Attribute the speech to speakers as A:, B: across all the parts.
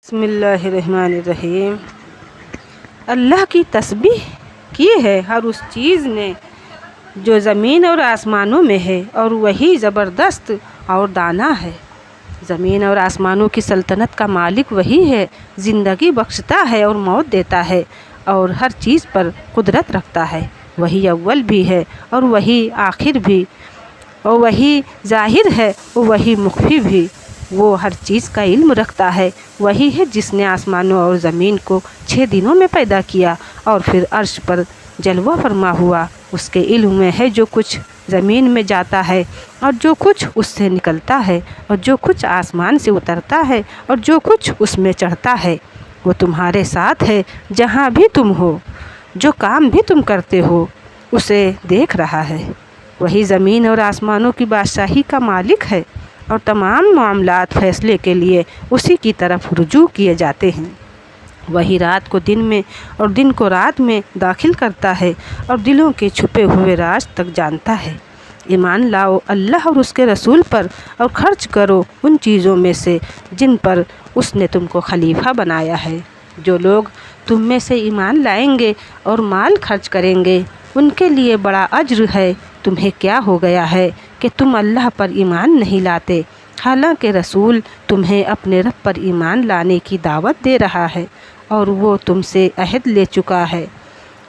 A: بسم اللہ الرحمن الرحیم۔ اللہ کی تسبیح کی ہے ہر اس چیز نے جو زمین اور آسمانوں میں ہے، اور وہی زبردست اور دانا ہے۔ زمین اور آسمانوں کی سلطنت کا مالک وہی ہے، زندگی بخشتا ہے اور موت دیتا ہے، اور ہر چیز پر قدرت رکھتا ہے۔ وہی اول بھی ہے اور وہی آخر بھی، اور وہی ظاہر ہے اور وہی مخفی بھی۔ وہ ہر چیز کا علم رکھتا ہے۔ وہی ہے جس نے آسمانوں اور زمین کو 6 دنوں میں پیدا کیا اور پھر عرش پر جلوہ فرما ہوا۔ اس کے علم میں ہے جو کچھ زمین میں جاتا ہے اور جو کچھ اس سے نکلتا ہے، اور جو کچھ آسمان سے اترتا ہے اور جو کچھ اس میں چڑھتا ہے۔ وہ تمہارے ساتھ ہے جہاں بھی تم ہو، جو کام بھی تم کرتے ہو اسے دیکھ رہا ہے۔ وہی زمین اور آسمانوں کی بادشاہی کا مالک ہے، اور تمام معاملات فیصلے کے لیے اسی کی طرف رجوع کیے جاتے ہیں۔ وہی رات کو دن میں اور دن کو رات میں داخل کرتا ہے، اور دلوں کے چھپے ہوئے راز تک جانتا ہے۔ ایمان لاؤ اللہ اور اس کے رسول پر، اور خرچ کرو ان چیزوں میں سے جن پر اس نے تم کو خلیفہ بنایا ہے۔ جو لوگ تم میں سے ایمان لائیں گے اور مال خرچ کریں گے ان کے لیے بڑا اجر ہے۔ تمہیں کیا ہو گیا ہے کہ تم اللہ پر ایمان نہیں لاتے، حالانکہ رسول تمہیں اپنے رب پر ایمان لانے کی دعوت دے رہا ہے، اور وہ تم سے عہد لے چکا ہے۔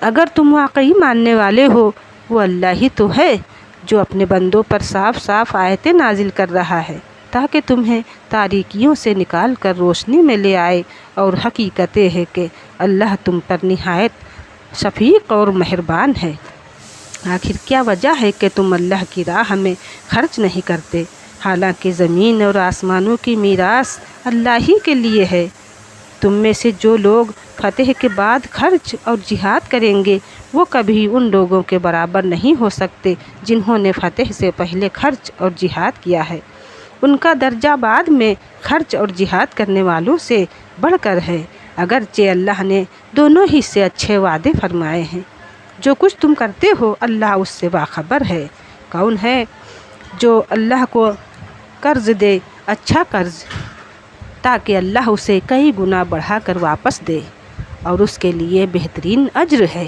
A: اگر تم واقعی ماننے والے ہو، وہ اللہ ہی تو ہے جو اپنے بندوں پر صاف صاف آیتیں نازل کر رہا ہے، تاکہ تمہیں تاریکیوں سے نکال کر روشنی میں لے آئے۔ اور حقیقت ہے کہ اللہ تم پر نہایت شفیق اور مہربان ہے۔ آخر کیا وجہ ہے کہ تم اللہ کی راہ میں خرچ نہیں کرتے، حالانکہ زمین اور آسمانوں کی میراث اللہ ہی کے لیے ہے؟ تم میں سے جو لوگ فتح کے بعد خرچ اور جہاد کریں گے وہ کبھی ان لوگوں کے برابر نہیں ہو سکتے جنہوں نے فتح سے پہلے خرچ اور جہاد کیا ہے۔ ان کا درجہ بعد میں خرچ اور جہاد کرنے والوں سے بڑھ کر ہے، اگرچہ اللہ نے دونوں ہی سے اچھے وعدے فرمائے ہیں۔ جو کچھ تم کرتے ہو اللہ اس سے باخبر ہے۔ کون ہے جو اللہ کو قرض دے اچھا قرض، تاکہ اللہ اسے کئی گنا بڑھا کر واپس دے، اور اس کے لیے بہترین اجر ہے۔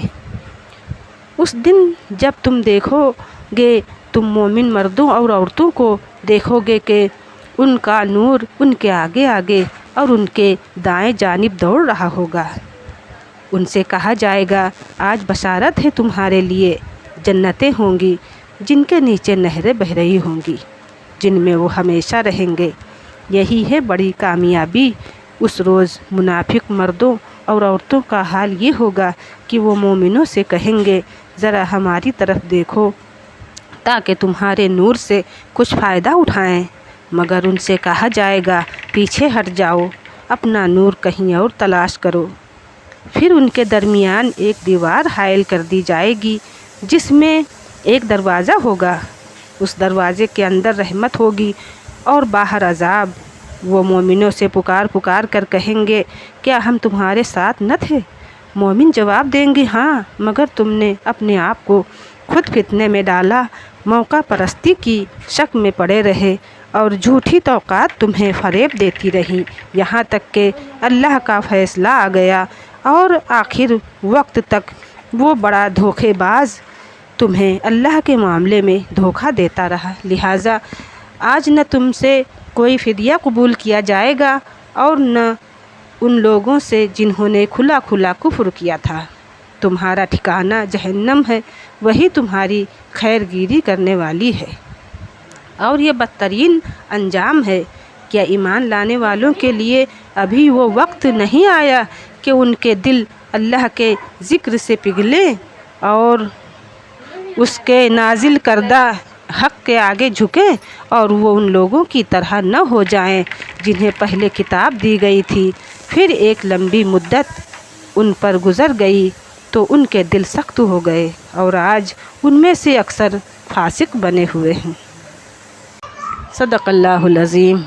A: اس دن جب تم دیکھو گے، تم مومن مردوں اور عورتوں کو دیکھو گے کہ ان کا نور ان کے آگے آگے اور ان کے دائیں جانب دوڑ رہا ہوگا۔ ان سے کہا جائے گا، آج بشارت ہے تمہارے لیے، جنتیں ہوں گی جن کے نیچے نہریں بہہ رہی ہوں گی، جن میں وہ ہمیشہ رہیں گے۔ یہی ہے بڑی کامیابی۔ اس روز منافق مردوں اور عورتوں کا حال یہ ہوگا کہ وہ مومنوں سے کہیں گے، ذرا ہماری طرف دیکھو تاکہ تمہارے نور سے کچھ فائدہ اٹھائیں، مگر ان سے کہا جائے گا، پیچھے ہٹ جاؤ، اپنا نور کہیں اور تلاش کرو۔ پھر ان کے درمیان ایک دیوار حائل کر دی جائے گی جس میں ایک دروازہ ہوگا، اس دروازے کے اندر رحمت ہوگی اور باہر عذاب۔ وہ مومنوں سے پکار پکار کر کہیں گے، کیا ہم تمہارے ساتھ نہ تھے؟ مومن جواب دیں گے، ہاں، مگر تم نے اپنے آپ کو خود فتنے میں ڈالا، موقع پرستی کی شک میں پڑے رہے، اور جھوٹی توقعات تمہیں فریب دیتی رہیں، یہاں تک کہ اللہ کا فیصلہ آ گیا، اور آخر وقت تک وہ بڑا دھوکے باز تمہیں اللہ کے معاملے میں دھوکہ دیتا رہا۔ لہٰذا آج نہ تم سے کوئی فدیہ قبول کیا جائے گا اور نہ ان لوگوں سے جنہوں نے کھلا کھلا کفر کیا تھا۔ تمہارا ٹھکانہ جہنم ہے، وہی تمہاری خیر گیری کرنے والی ہے، اور یہ بدترین انجام ہے۔ کیا ایمان لانے والوں کے لیے ابھی وہ وقت نہیں آیا کہ ان کے دل اللہ کے ذکر سے پگھلیں اور اس کے نازل کردہ حق کے آگے جھکیں، اور وہ ان لوگوں کی طرح نہ ہو جائیں جنہیں پہلے کتاب دی گئی تھی، پھر ایک لمبی مدت ان پر گزر گئی تو ان کے دل سخت ہو گئے، اور آج ان میں سے اکثر فاسق بنے ہوئے ہیں۔ صدق اللہ العظیم۔